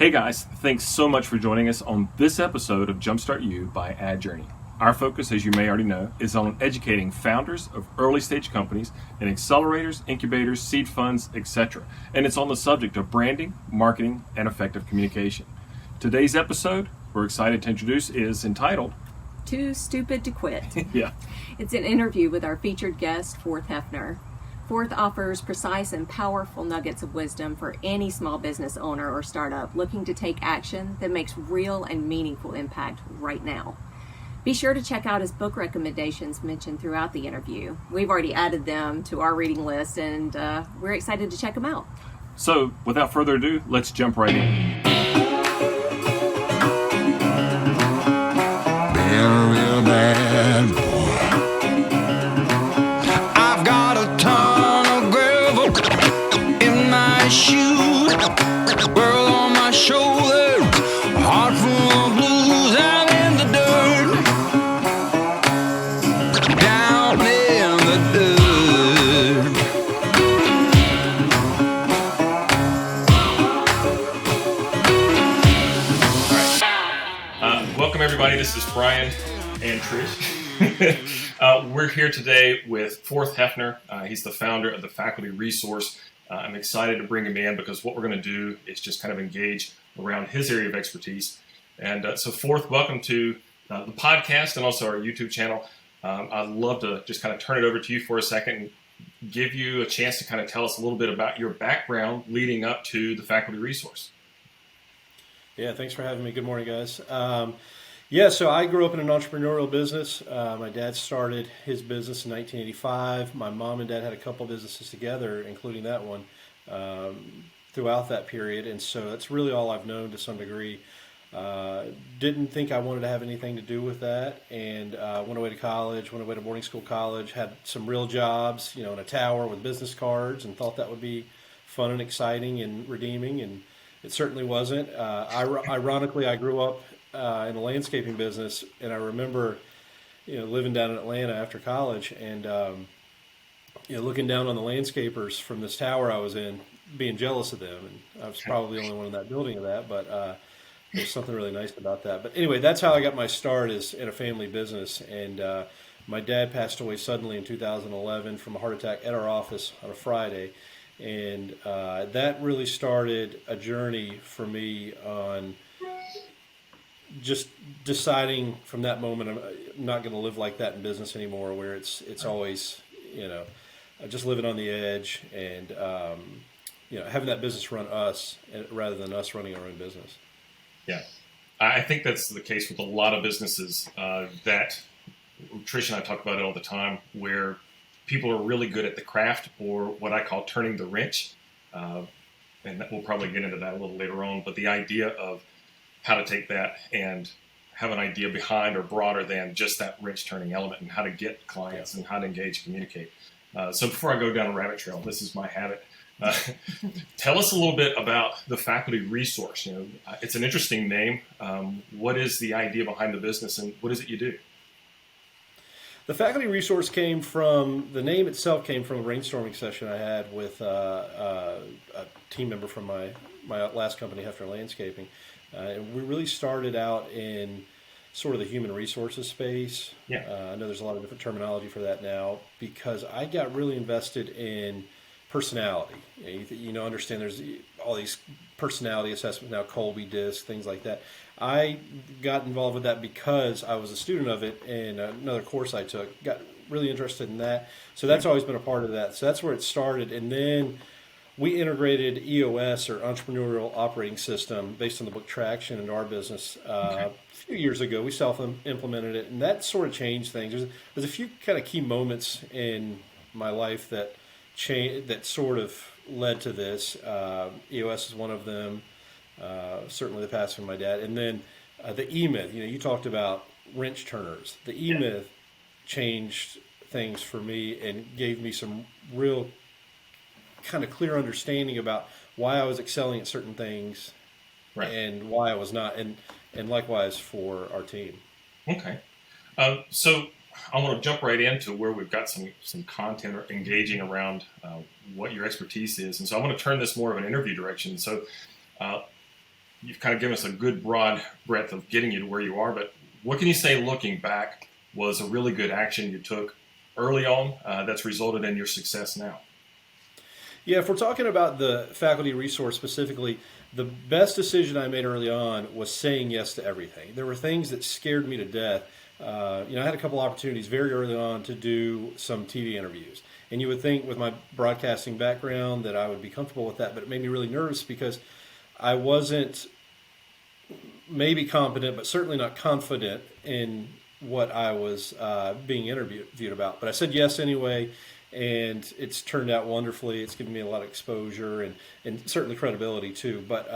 Hey guys, thanks so much for joining us on this episode of JumpStart-U by AdJourney. Our focus, as you may already know, is on educating founders of early stage companies in accelerators, incubators, seed funds, etc. And it's on the subject of branding, marketing, and effective communication. Today's episode, we're excited to introduce, is entitled Too Stupid to Quit. Yeah. It's an interview with our featured guest, Hefner. Forth offers precise and powerful nuggets of wisdom for any small business owner or startup looking to take action that makes real and meaningful impact right now. Be sure to check out his book recommendations mentioned throughout the interview. We've already added them to our reading list, and we're excited to check them out. So, without further ado, let's jump right in. Been a real bad boy. I've got a ton of gravel in my shoe, world on my shoulder, heart full of blues. I'm in the dirt, down in the dirt. Welcome everybody, this is Brian and Trish. We're here today with Forth Hefner. He's the founder of TheFaculty Resource. I'm excited to bring him in because what we're going to do is just kind of engage around his area of expertise. And so Forth, welcome to the podcast and also our YouTube channel. I'd love to just kind of turn it over to you for a second and give you a chance to kind of tell us a little bit about your background leading up to TheFaculty Resource. Yeah, thanks for having me. Good morning, guys. So I grew up in an entrepreneurial business. My dad started his business in 1985. My mom and dad had a couple businesses together, including that one, throughout that period. And so that's really all I've known to some degree. Didn't think I wanted to have anything to do with that, and went away to college, went away to boarding school college, had some real jobs, in a tower with business cards, and thought that would be fun and exciting and redeeming, and it certainly wasn't. Ironically, I grew up in the landscaping business, and I remember, living down in Atlanta after college, and looking down on the landscapers from this tower I was in, being jealous of them, and I was probably the only one in that building of that, but there's something really nice about that. But anyway, that's how I got my start, is in a family business, and my dad passed away suddenly in 2011 from a heart attack at our office on a Friday. And that really started a journey for me on just deciding from that moment I'm not going to live like that in business anymore, where it's always, just living on the edge and, having that business run us rather than us running our own business. Yeah, I think that's the case with a lot of businesses that Trish and I talk about it all the time, where people are really good at the craft, or what I call turning the wrench. And we'll probably get into that a little later on. But the idea of how to take that and have an idea behind or broader than just that wrench turning element, and how to get clients and how to engage, communicate. So before I go down a rabbit trail, this is my habit. Tell us a little bit about TheFaculty Resource. It's an interesting name. What is the idea behind the business, and what is it you do? The Faculty Resource the name itself came from a brainstorming session I had with a team member from my last company, Hefner Landscaping. And we really started out in sort of the human resources space. Yeah. I know there's a lot of different terminology for that now, because I got really invested in personality. Understand there's all these personality assessments now, Colby Disc, things like that. I got involved with that because I was a student of it in another course I took. Got really interested in that. So that's always been a part of that. So that's where it started. And then we integrated EOS, or Entrepreneurial Operating System, based on the book Traction, into our business a few years ago. We self-implemented it, and that sort of changed things. There's a few kind of key moments in my life that sort of led to this. EOS is one of them. Certainly the passing of my dad, and then the EMyth. You talked about wrench turners. The EMyth changed things for me and gave me some real kind of clear understanding about why I was excelling at certain things, right, and why I was not, and likewise for our team. Okay, so I want to jump right into where we've got some content or engaging around what your expertise is. And so I want to turn this more of an interview direction. So you've kind of given us a good broad breadth of getting you to where you are, but what can you say looking back was a really good action you took early on that's resulted in your success now? Yeah, if we're talking about the faculty resource specifically, the best decision I made early on was saying yes to everything. There were things that scared me to death. I had a couple opportunities very early on to do some TV interviews. And you would think with my broadcasting background that I would be comfortable with that, but it made me really nervous because I wasn't maybe competent, but certainly not confident in what I was being interviewed about. But I said yes anyway, and it's turned out wonderfully. It's given me a lot of exposure and certainly credibility too. But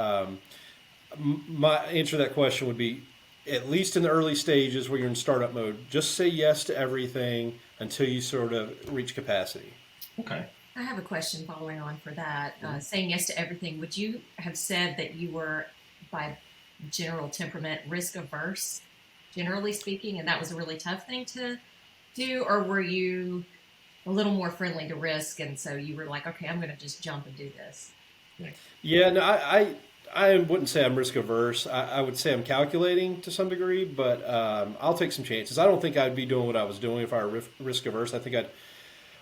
my answer to that question would be, at least in the early stages where you're in startup mode, just say yes to everything until you sort of reach capacity. Okay. I have a question following on for that. Saying yes to everything, would you have said that you were, by general temperament, risk averse, generally speaking, and that was a really tough thing to do? Or were you a little more friendly to risk, and so you were like, okay, I'm going to just jump and do this? Yeah, no, I wouldn't say I'm risk averse. I would say I'm calculating to some degree, but I'll take some chances. I don't think I'd be doing what I was doing if I were risk averse. I think I'd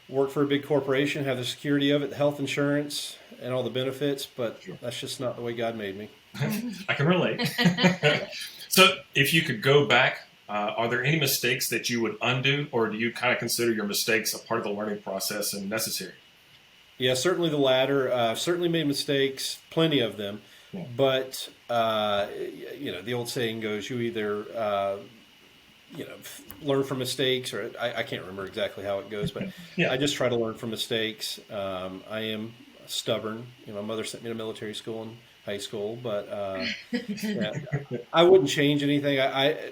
work for a big corporation, have the security of it, the health insurance, and all the benefits, but that's just not the way God made me. I can relate. So if you could go back, are there any mistakes that you would undo, or do you kind of consider your mistakes a part of the learning process and necessary? Yeah, certainly the latter. I've certainly made mistakes, plenty of them. Yeah. But, the old saying goes, you either, learn from mistakes, or I can't remember exactly how it goes, but yeah. I just try to learn from mistakes. I am stubborn. My mother sent me to military school and high school, but I wouldn't change anything. I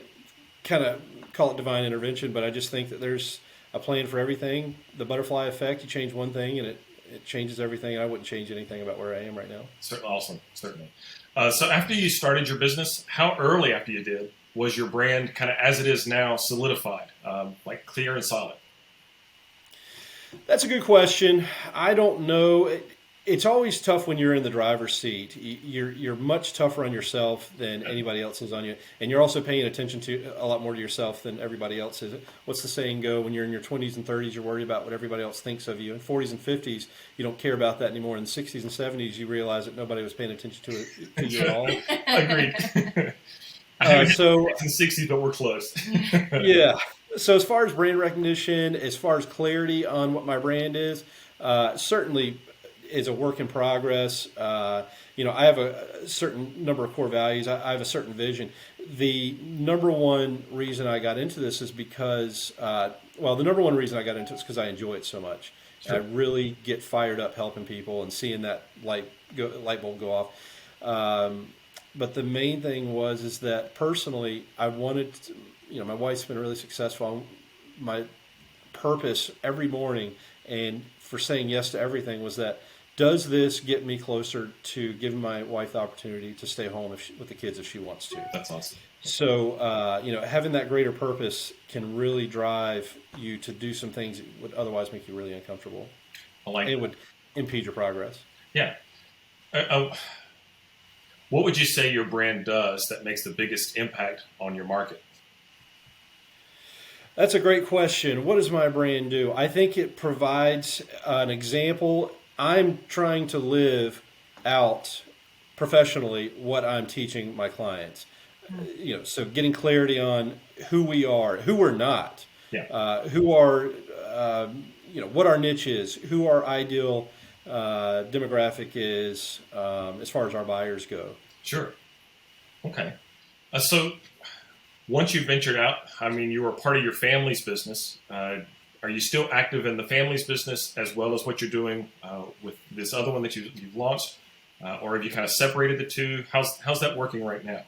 kind of call it divine intervention, but I just think that there's a plan for everything. The butterfly effect, you change one thing and it changes everything. I wouldn't change anything about where I am right now. Awesome, certainly. So after you started your business, how early after you did was your brand kind of as it is now solidified, like clear and solid? That's a good question. I don't know. It's always tough when you're in the driver's seat. You're much tougher on yourself than anybody else is on you. And you're also paying attention to a lot more to yourself than everybody else is. What's the saying go? When you're in your 20s and 30s, you're worried about what everybody else thinks of you. In 40s and 50s, you don't care about that anymore. In the 60s and 70s, you realize that nobody was paying attention to you at all. Agreed. So in 60s, but we're close. Yeah. So as far as brand recognition, as far as clarity on what my brand is, certainly is a work in progress. I have a certain number of core values. I have a certain vision. The number one reason I got into this is because, the number one reason I got into it is because I enjoy it so much. Sure. I really get fired up helping people and seeing that light bulb go off. But the main thing is that personally, I wanted to, my wife's been really successful. My purpose every morning and for saying yes to everything was that, does this get me closer to giving my wife the opportunity to stay home with the kids if she wants to? That's awesome. So, having that greater purpose can really drive you to do some things that would otherwise make you really uncomfortable. It would impede your progress. Yeah. What would you say your brand does that makes the biggest impact on your market? That's a great question. What does my brand do? I think it provides an example. I'm trying to live out professionally what I'm teaching my clients. So getting clarity on who we are, who we're not, who are, what our niche is, who our ideal demographic is as far as our buyers go. Sure. Okay. So once you ventured out, you were part of your family's business. Are you still active in the family's business as well as what you're doing with this other one that you've launched? Or have you kind of separated the two? How's that working right now?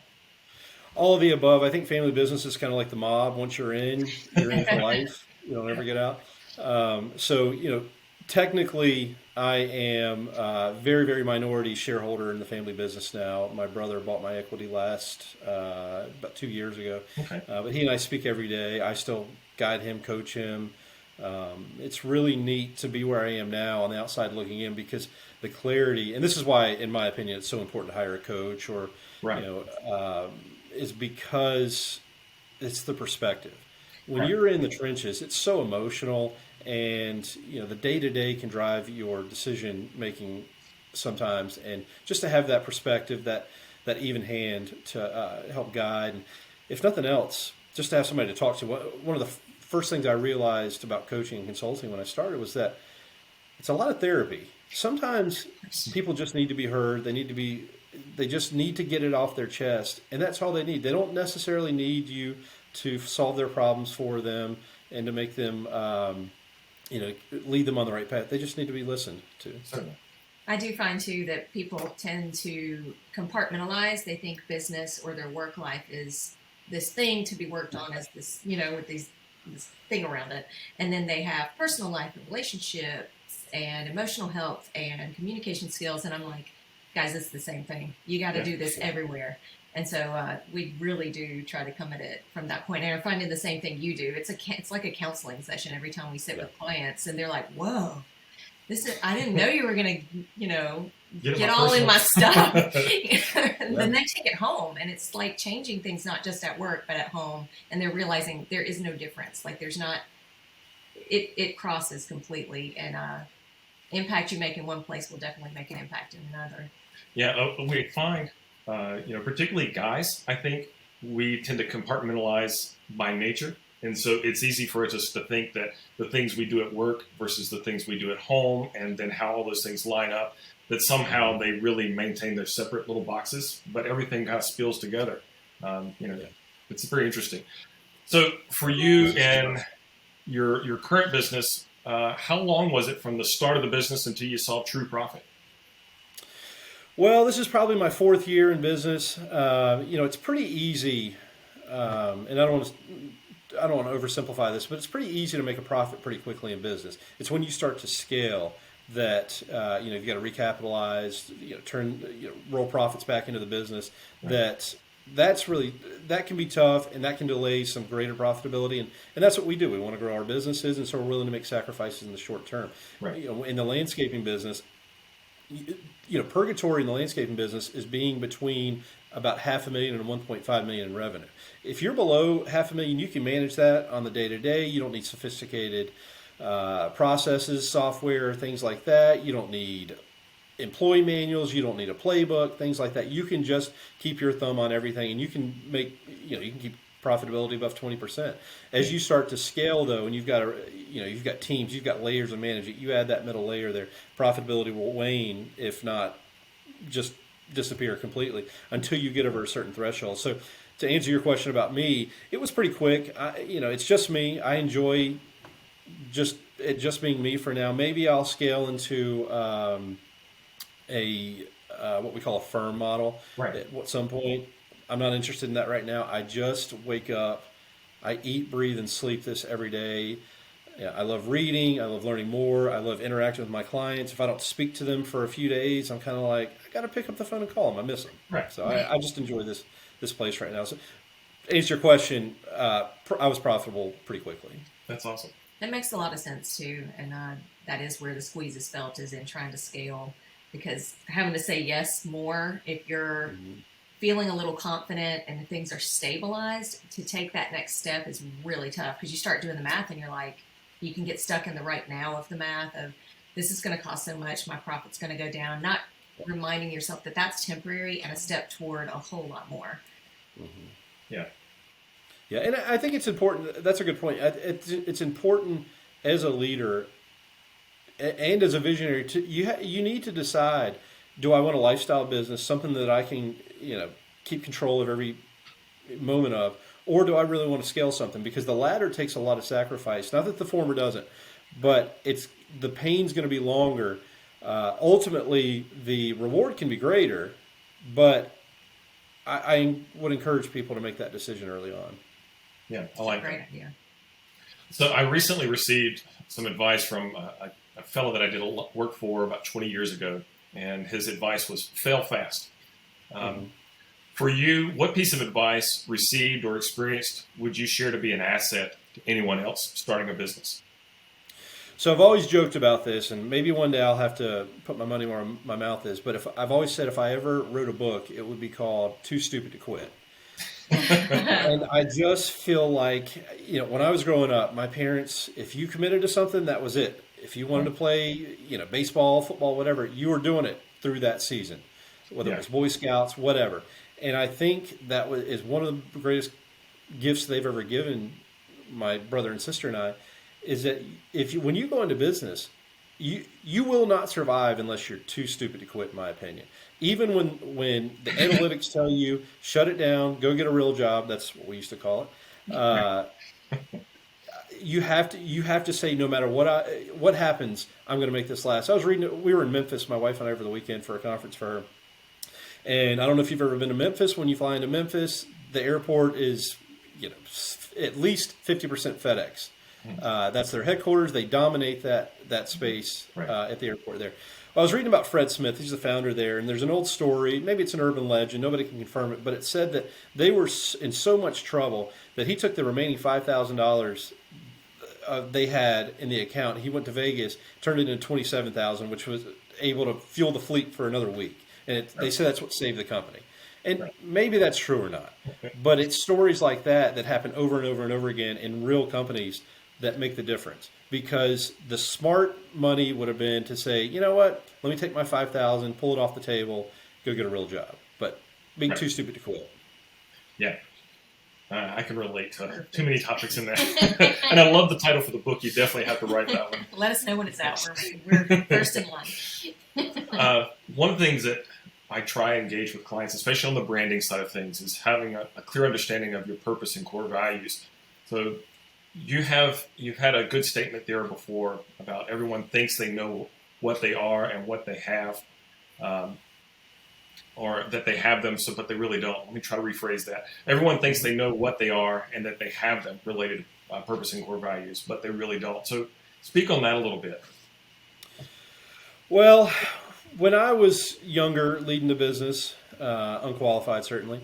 All of the above. I think family business is kind of like the mob. Once you're in for life. You'll never get out. Technically, I am a very, very minority shareholder in the family business now. My brother bought my equity about 2 years ago. Okay. But he and I speak every day. I still guide him, coach him. It's really neat to be where I am now on the outside looking in, because the clarity, and this is why, in my opinion, it's so important to hire a coach, or Right. is because it's the perspective. When Right. you're in the trenches, it's so emotional, and the day to day can drive your decision making sometimes, and just to have that perspective, that even hand to help guide, and if nothing else, just to have somebody to talk to. One of the first things I realized about coaching and consulting when I started was that it's a lot of therapy. Sometimes people just need to be heard. They just need to get it off their chest, and that's all they need. They don't necessarily need you to solve their problems for them and to make them, lead them on the right path. They just need to be listened to. Certainly. I do find too that people tend to compartmentalize. They think business or their work life is this thing to be worked on, as this, with this thing around it. And then they have personal life and relationships and emotional health and communication skills. And I'm like, guys, it's the same thing. You got to do this everywhere. And so we really do try to come at it from that point. And I'm finding the same thing you do. It's like a counseling session every time we sit with clients, and they're like, whoa. I didn't know you were going to, get all in my stuff. And then they take it home, and it's like changing things, not just at work, but at home. And they're realizing there is no difference. Like there's not, it crosses completely, and impact you make in one place will definitely make an impact in another. Yeah, we find, particularly guys, I think we tend to compartmentalize by nature. And so it's easy for us to think that the things we do at work versus the things we do at home, and then how all those things line up, that somehow they really maintain their separate little boxes, but everything kind of spills together. It's very interesting. So for you and your current business, how long was it from the start of the business until you saw true profit? Well, this is probably my 4th year in business. It's pretty easy, and I don't want to oversimplify this, but it's pretty easy to make a profit pretty quickly in business. It's when you start to scale that you've got to recapitalize, roll profits back into the business. Right. That can be tough, and that can delay some greater profitability, and that's what we do. We want to grow our businesses, and so we're willing to make sacrifices in the short term. Right. In the landscaping business, purgatory in the landscaping business is being between about $500,000 and $1.5 million in revenue. If you're below $500,000, you can manage that on the day-to-day. You don't need sophisticated processes, software, things like that. You don't need employee manuals. You don't need a playbook, things like that. You can just keep your thumb on everything, and you can make, you can keep profitability above 20%. As you start to scale, though, and you've got teams, you've got layers of management, you add that middle layer there, profitability will wane, if not just disappear completely, until you get over a certain threshold. So to answer your question about me, it was pretty quick. It's just me. I enjoy it just being me for now. Maybe I'll scale into what we call a firm model at some point. I'm not interested in that right now. I just wake up, I eat, breathe, and sleep this every day. I love reading. I love learning more. I love interacting with my clients. If I don't speak to them for a few days, I'm kind of like, I got to pick up the phone and call them. I miss them. Right. So I just enjoy this place right now. So to answer your question, I was profitable pretty quickly. That's awesome. That makes a lot of sense too. And that is where the squeeze is felt, is in trying to scale, because having to say yes more, if you're feeling a little confident and things are stabilized, to take that next step is really tough, because you start doing the math and you're like, you can get stuck in the right now of the math of, this is going to cost so much, my profit's going to go down, not reminding yourself that that's temporary and a step toward a whole lot more. Mm-hmm. Yeah. Yeah, and I think it's important. That's a good point. It's important as a leader and as a visionary, you need to decide, do I want a lifestyle business, something that I can keep control of every moment of, or do I really want to scale something? Because the latter takes a lot of sacrifice. Not that the former doesn't, but the pain's going to be longer. Ultimately, the reward can be greater, but I would encourage people to make that decision early on. Yeah, I like that. Great idea. So I recently received some advice from a fellow that I did work for about 20 years ago, and his advice was fail fast. For you, what piece of advice, received or experienced, would you share to be an asset to anyone else starting a business? So I've always joked about this, and maybe one day I'll have to put my money where my mouth is. But I've always said if I ever wrote a book, it would be called "Too Stupid to Quit." And I just feel like, when I was growing up, my parents, if you committed to something, that was it. If you wanted to play, baseball, football, whatever, you were doing it through that season, whether it was Boy Scouts, whatever. And I think that is one of the greatest gifts they've ever given my brother and sister and I, is that when you go into business, you will not survive unless you're too stupid to quit, in my opinion. Even when the analytics tell you shut it down, go get a real job, that's what we used to call it. You have to say, no matter what happens, I'm going to make this last. I was reading. We were in Memphis, my wife and I, over the weekend for a conference for her. And I don't know if you've ever been to Memphis. When you fly into Memphis, the airport is, at least 50% FedEx. That's their headquarters. They dominate that space at the airport there. Well, I was reading about Fred Smith. He's the founder there, and there's an old story. Maybe it's an urban legend. Nobody can confirm it, but it said that they were in so much trouble that he took the remaining $5,000 they had in the account. He went to Vegas, turned it into $27,000, which was able to fuel the fleet for another week. And they say that's what saved the company. And maybe that's true or not. But it's stories like that happen over and over and over again in real companies that make the difference. Because the smart money would have been to say, you know what, let me take my $5,000, pull it off the table, go get a real job. But being too stupid to quit. Yeah. I can relate to too many topics in there. And I love the title for the book. You definitely have to write that one. Let us know when it's out. We're first in line. One of the things that I try and engage with clients, especially on the branding side of things, is having a clear understanding of your purpose and core values. So you've had a good statement there before about everyone thinks they know what they are and what they have, or that they have them, but they really don't. Let me try to rephrase that. Everyone thinks they know what they are and that they have them related to purpose and core values, but they really don't. So speak on that a little bit. Well, when I was younger, leading the business, unqualified certainly,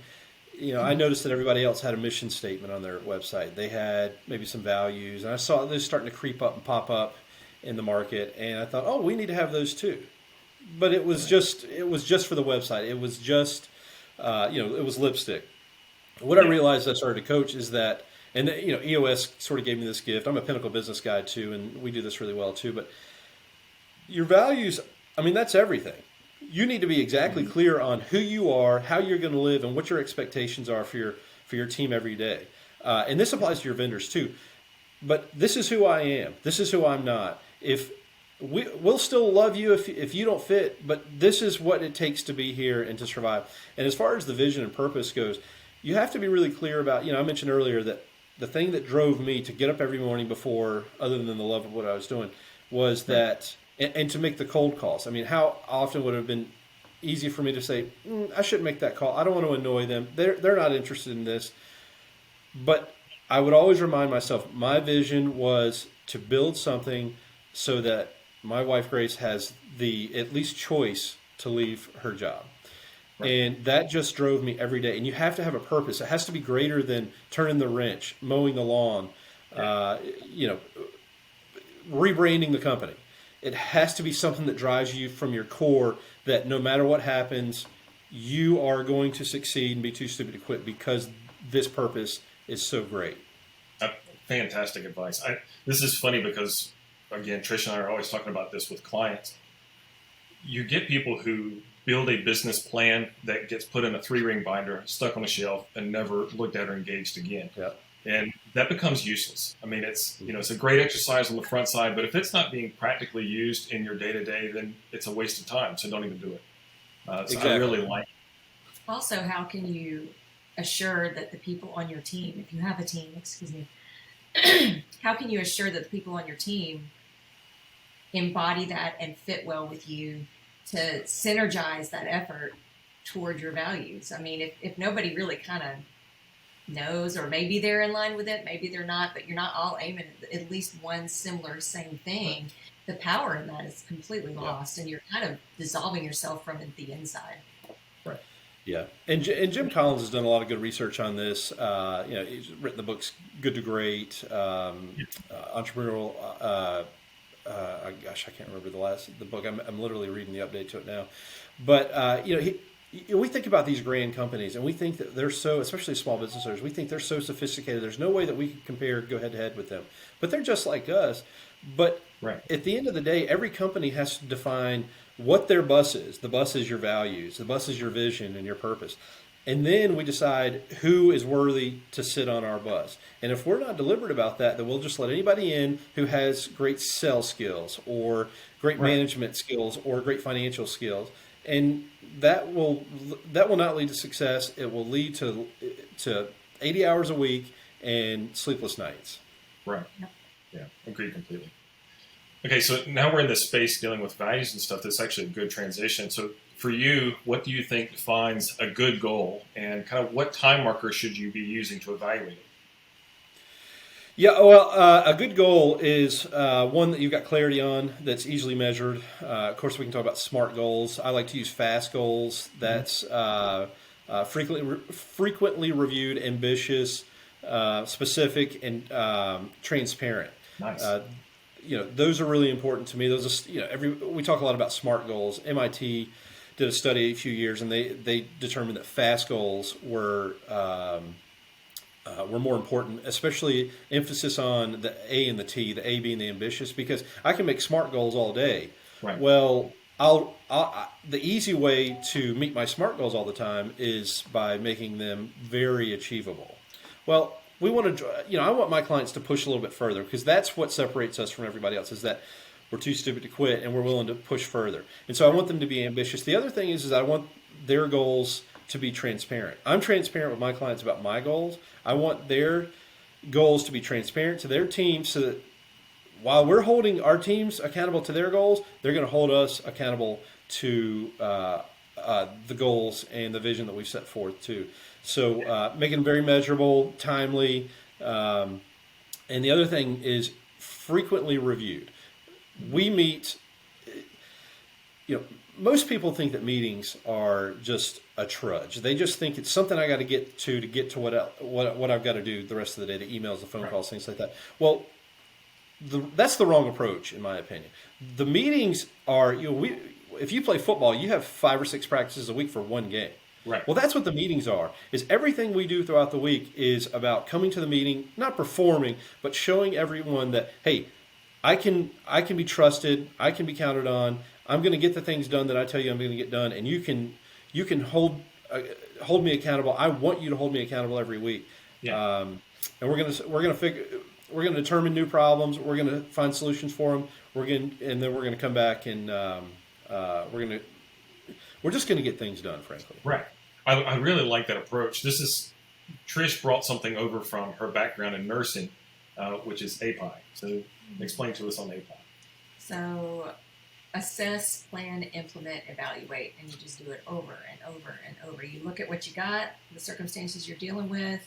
I noticed that everybody else had a mission statement on their website. They had maybe some values, and I saw those starting to creep up and pop up in the market, and I thought, oh, we need to have those too. But it was just for the website. It was just, it was lipstick. What I realized as I started to coach is that, and EOS sort of gave me this gift. I'm a Pinnacle business guy too, and we do this really well too. But your values, that's everything. You need to be exactly clear on who you are, how you're going to live, and what your expectations are for your team every day. And this applies to your vendors too. But this is who I am. This is who I'm not. We'll still love you if you don't fit, but this is what it takes to be here and to survive. And as far as the vision and purpose goes, you have to be really clear about, I mentioned earlier that the thing that drove me to get up every morning before, other than the love of what I was doing, was that, and to make the cold calls. How often would it have been easy for me to say, I shouldn't make that call. I don't want to annoy them. They're not interested in this. But I would always remind myself, my vision was to build something so that my wife Grace has the at least choice to leave her job. Right. And that just drove me every day. And you have to have a purpose. It has to be greater than turning the wrench, mowing the lawn, rebranding the company. It has to be something that drives you from your core, that no matter what happens, you are going to succeed and be too stupid to quit because this purpose is so great. Fantastic advice. This is funny because, again, Trish and I are always talking about this with clients. You get people who build a business plan that gets put in a 3-ring binder, stuck on a shelf, and never looked at or engaged again. Yep. And that becomes useless. It's a great exercise on the front side, but if it's not being practically used in your day-to-day, then it's a waste of time. So don't even do it. Exactly. I really like it. Also, how can you assure that the people on your team, if you have a team, how can you assure that the people on your team embody that and fit well with you to synergize that effort toward your values? If nobody really kind of knows, or maybe they're in line with it, maybe they're not, but you're not all aiming at least one similar same thing, the power in that is completely lost, and you're kind of dissolving yourself from the inside. Right. Yeah, and Jim Collins has done a lot of good research on this. He's written the books Good to Great, Entrepreneurial gosh, I can't remember the book. I'm literally reading the update to it now. But we think about these grand companies, and we think that they're so, especially small business owners, we think they're so sophisticated. There's no way that we can go head to head with them. But they're just like us. But at the end of the day, every company has to define what their bus is. The bus is your values. The bus is your vision and your purpose. And then we decide who is worthy to sit on our bus. And if we're not deliberate about that, then we'll just let anybody in who has great sales skills or great management skills or great financial skills. And that will not lead to success. It will lead to 80 hours a week and sleepless nights. Right. Yeah, agree completely. Okay, so now we're in this space dealing with values and stuff. That's actually a good transition. So for you, what do you think defines a good goal, and kind of what time marker should you be using to evaluate it? Yeah, well, a good goal is one that you've got clarity on, that's easily measured. Of course, we can talk about SMART goals. I like to use FAST goals. That's frequently reviewed, ambitious, specific, and transparent. Nice. Those are really important to me. Those are, we talk a lot about SMART goals. MIT did a study a few years, and they determined that FAST goals were more important, especially emphasis on the A and the T, the A being the ambitious, because I can make SMART goals all day. Right. Well, the easy way to meet my SMART goals all the time is by making them very achievable. Well, we want to, I want my clients to push a little bit further, because that's what separates us from everybody else, is that we're too stupid to quit and we're willing to push further. And so I want them to be ambitious. The other thing is I want their goals to be transparent. I'm transparent with my clients about my goals. I want their goals to be transparent to their team, so that while we're holding our teams accountable to their goals, they're going to hold us accountable to the goals and the vision that we've set forth too. So making them very measurable, timely, and the other thing is frequently reviewed. We meet, most people think that meetings are just a trudge. They just think it's something I got to get to what I've got to do the rest of the day, the emails, the phone calls, things like that. Well, that's the wrong approach, in my opinion. The meetings are, if you play football, you have 5 or 6 practices a week for one game. Right. Well, that's what the meetings are. Is everything we do throughout the week is about coming to the meeting, not performing, but showing everyone that, hey, I can be trusted, I can be counted on. I'm going to get the things done that I tell you I'm going to get done, and you can hold me accountable. I want you to hold me accountable every week. Yeah. And we're going to determine new problems. We're going to find solutions for them. And then we're going to come back and we're just going to get things done, frankly. Right. I really like that approach. Trish brought something over from her background in nursing, which is API. So explain to us on API. So assess, plan, implement, evaluate, and you just do it over and over and over. You look at what you got, the circumstances you're dealing with,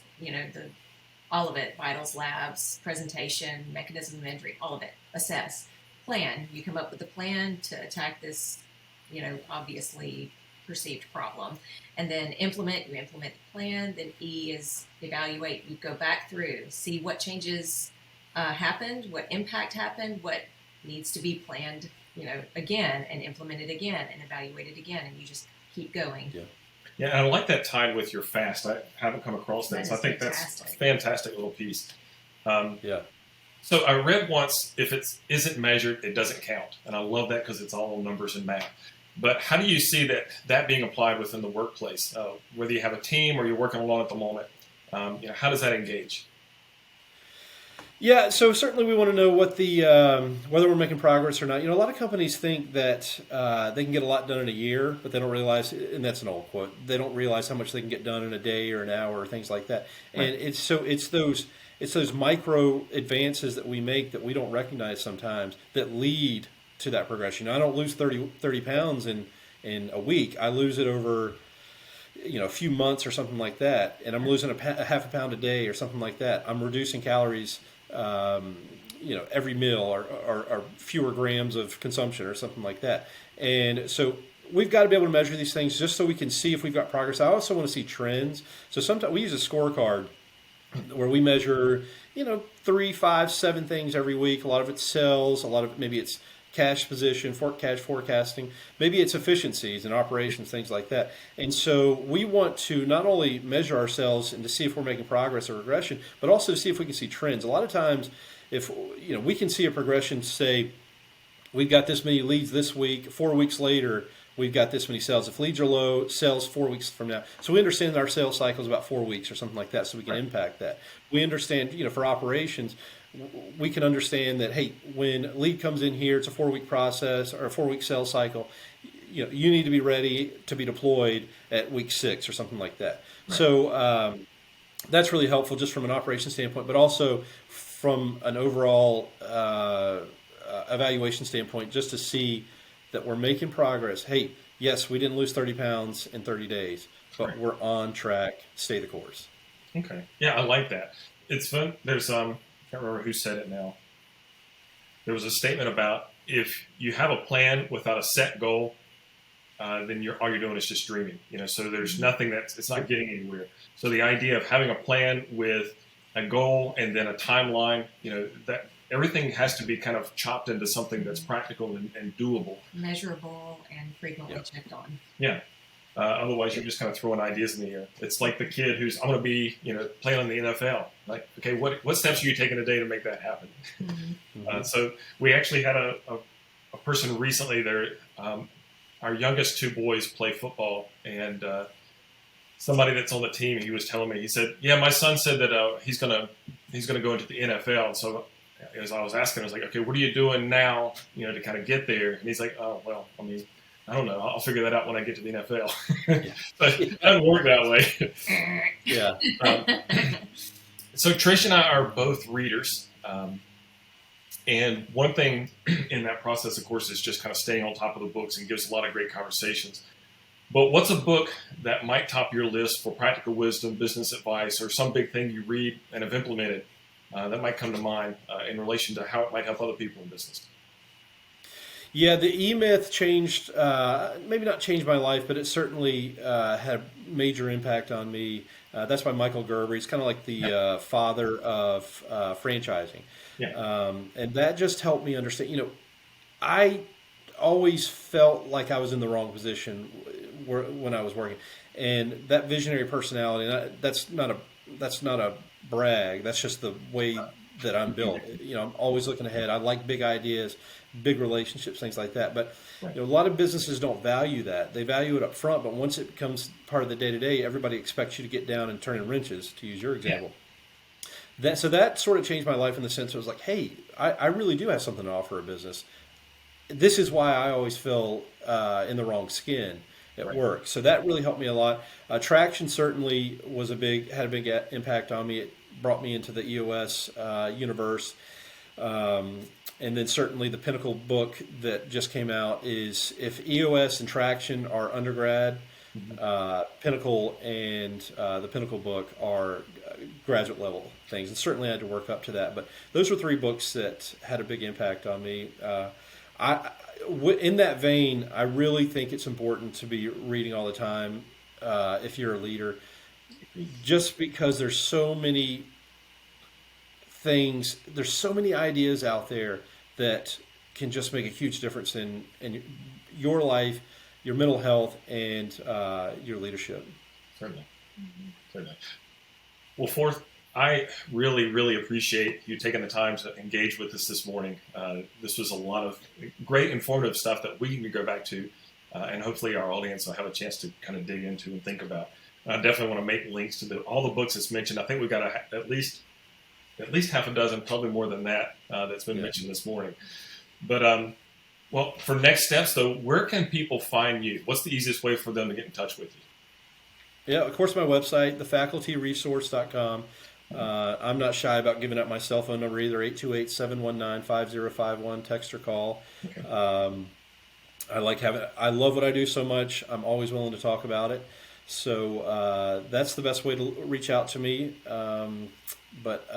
all of it, vitals, labs, presentation, mechanism of injury, all of it. Assess. Plan. You come up with a plan to attack this, obviously perceived problem. And then implement. You implement the plan. Then E is evaluate. You go back through, see what changes happened, what impact happened, what needs to be planned, again, and implemented again, and evaluated again, and you just keep going. Yeah. Yeah, and I like that tied with your FAST. I haven't come across that, so I think that's a fantastic little piece. Yeah. So I read once, if it isn't measured, it doesn't count. And I love that because it's all numbers and math. But how do you see that being applied within the workplace? Whether you have a team or you're working alone at the moment, how does that engage? Yeah, so certainly we want to know what whether we're making progress or not. A lot of companies think that they can get a lot done in a year, but they don't realize, and that's an old quote, they don't realize how much they can get done in a day or an hour or things like that. Right. And it's those micro advances that we make that we don't recognize sometimes that lead to that progression. I don't lose 30 pounds in a week. I lose it over a few months or something like that, and I'm losing a half a pound a day or something like that. I'm reducing calories every meal or fewer grams of consumption or something like that. And so we've got to be able to measure these things just so we can see if we've got progress. I also want to see trends. So sometimes we use a scorecard where we measure, 3, 5, 7 things every week. A lot of it's sales, a lot of it, maybe it's cash position, cash forecasting, maybe it's efficiencies and operations, things like that. And so we want to not only measure ourselves and to see if we're making progress or regression, but also to see if we can see trends. A lot of times, if we can see a progression, say we've got this many leads this week, 4 weeks later, we've got this many sales. If leads are low, sales 4 weeks from now. So we understand our sales cycle is about 4 weeks or something like that, so we can impact that. We understand, for operations, we can understand that, hey, when lead comes in here, it's a 4-week process or a 4-week sales cycle. You need to be ready to be deployed at week 6 or something like that. Right. So that's really helpful just from an operations standpoint, but also from an overall evaluation standpoint, just to see that we're making progress. Hey, yes, we didn't lose 30 pounds in 30 days, but we're on track. Stay the course. Okay. Yeah, I like that. It's fun. There's I can't remember who said it now. There was a statement about if you have a plan without a set goal, then all you're doing is just dreaming. So there's nothing it's not getting anywhere. So the idea of having a plan with a goal and then a timeline, that everything has to be kind of chopped into something that's practical and doable, measurable, and frequently checked on. Yeah. Otherwise, you're just kind of throwing ideas in the air. It's like the kid who's, I'm going to be, playing in the NFL. Like, okay, what steps are you taking today to make that happen? Mm-hmm. So we actually had a person recently there. Our youngest 2 boys play football, and somebody that's on the team, he was telling me, he said, yeah, my son said that he's going to go into the NFL. And so as I was asking, I was like, okay, what are you doing now, to kind of get there? And he's like, oh, well, I don't know. I'll figure that out when I get to the NFL. But it doesn't work that way. Yeah. So Trish and I are both readers. And one thing in that process, of course, is just kind of staying on top of the books and gives a lot of great conversations. But what's a book that might top your list for practical wisdom, business advice, or some big thing you read and have implemented that might come to mind in relation to how it might help other people in business? Yeah, the EMyth changed, maybe not changed my life, but it certainly had a major impact on me. That's by Michael Gerber. He's kind of like the father of franchising. Yeah. And that just helped me understand, I always felt like I was in the wrong position when I was working. And that visionary personality, that's not a brag. That's just the way that I'm built. I'm always looking ahead. I like big ideas, big relationships, things like that. But a lot of businesses don't value that. They value it up front, but once it becomes part of the day-to-day, everybody expects you to get down and turn in wrenches, to use your example. Yeah. So that sort of changed my life in the sense it was like, hey, I really do have something to offer a business. This is why I always feel in the wrong skin at work. So that really helped me a lot. Traction certainly had a big impact on me. It brought me into the EOS universe. And then certainly the Pinnacle book that just came out is, if EOS and Traction are undergrad, Pinnacle and the Pinnacle book are graduate level things. And certainly I had to work up to that. But those were 3 books that had a big impact on me. In that vein, I really think it's important to be reading all the time if you're a leader, just because there's so many things, there's so many ideas out there that can just make a huge difference in your life, your mental health, and your leadership. Certainly. Certainly. Well, fourth, I really, really appreciate you taking the time to engage with us this morning. This was a lot of great informative stuff that we can go back to, and hopefully our audience will have a chance to kind of dig into and think about. I definitely want to make links to all the books that's mentioned. I think we've got at least half a dozen, probably more than that, that's been mentioned this morning. But, well, for next steps, though, where can people find you? What's the easiest way for them to get in touch with you? Yeah, of course, my website, TheFacultyResource.com. I'm not shy about giving out my cell phone number either, 828-719-5051, text or call. Okay. I love what I do so much. I'm always willing to talk about it. So that's the best way to reach out to me. But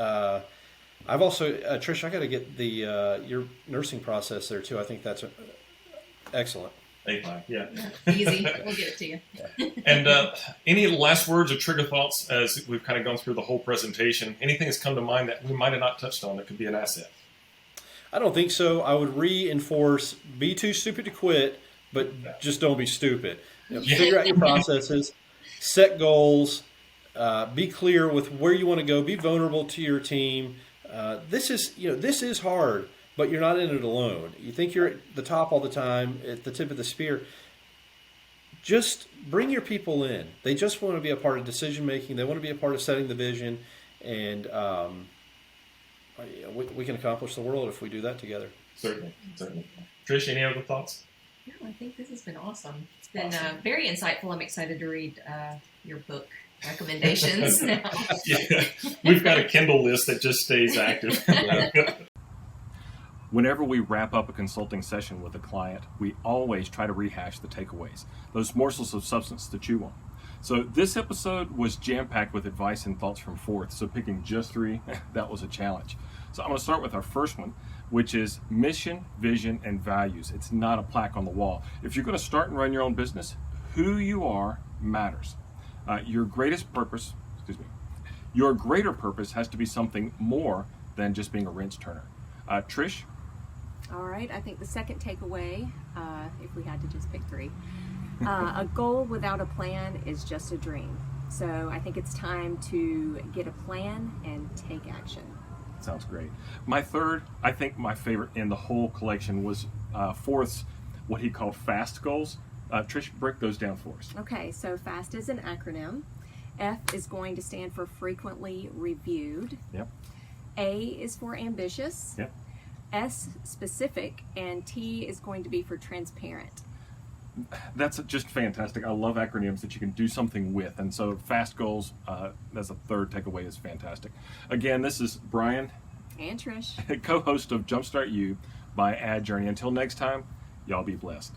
I've also, Trish, I got to get your nursing process there too. I think that's excellent. A5, yeah. Easy. We'll get it to you. And any last words or trigger thoughts as we've kind of gone through the whole presentation? Anything that's come to mind that we might have not touched on that could be an asset? I don't think so. I would reinforce: be too stupid to quit, but just don't be stupid. Figure out your processes, set goals, be clear with where you want to go, be vulnerable to your team. This is hard, but you're not in it alone. You think you're at the top all the time, at the tip of the spear. Just bring your people in. They just want to be a part of decision making. They want to be a part of setting the vision, and we can accomplish the world if we do that together. Certainly. Trish, any other thoughts? No, I think this has been awesome. It's been very insightful. I'm excited to read your book recommendations now. Yeah. We've got a Kindle list that just stays active. Whenever we wrap up a consulting session with a client, we always try to rehash the takeaways, those morsels of substance to chew on. So this episode was jam-packed with advice and thoughts from Forth, so picking just 3, that was a challenge. So I'm going to start with our first one, which is mission, vision, and values. It's not a plaque on the wall. If you're going to start and run your own business, who you are matters. Your greater purpose has to be something more than just being a wrench turner. Trish? All right, I think the second takeaway, if we had to just pick 3, a goal without a plan is just a dream. So I think it's time to get a plan and take action. Sounds great. My third, I think my favorite in the whole collection was Forth's, what he called FAST goals. Trish, break those down for us. Okay, so FAST is an acronym. F is going to stand for frequently reviewed. Yep. A is for ambitious. Yep. S, specific, and T is going to be for transparent. That's just fantastic. I love acronyms that you can do something with. And so FAST goals, as a third takeaway, is fantastic. Again, this is Brian. And Trish. Co-host of JumpStart-U by AdJourney. Until next time, y'all be blessed.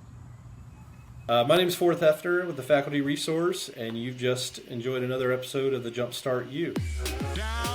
My name is Forth Hefner with the Faculty Resource, and you've just enjoyed another episode of the JumpStart-U. Down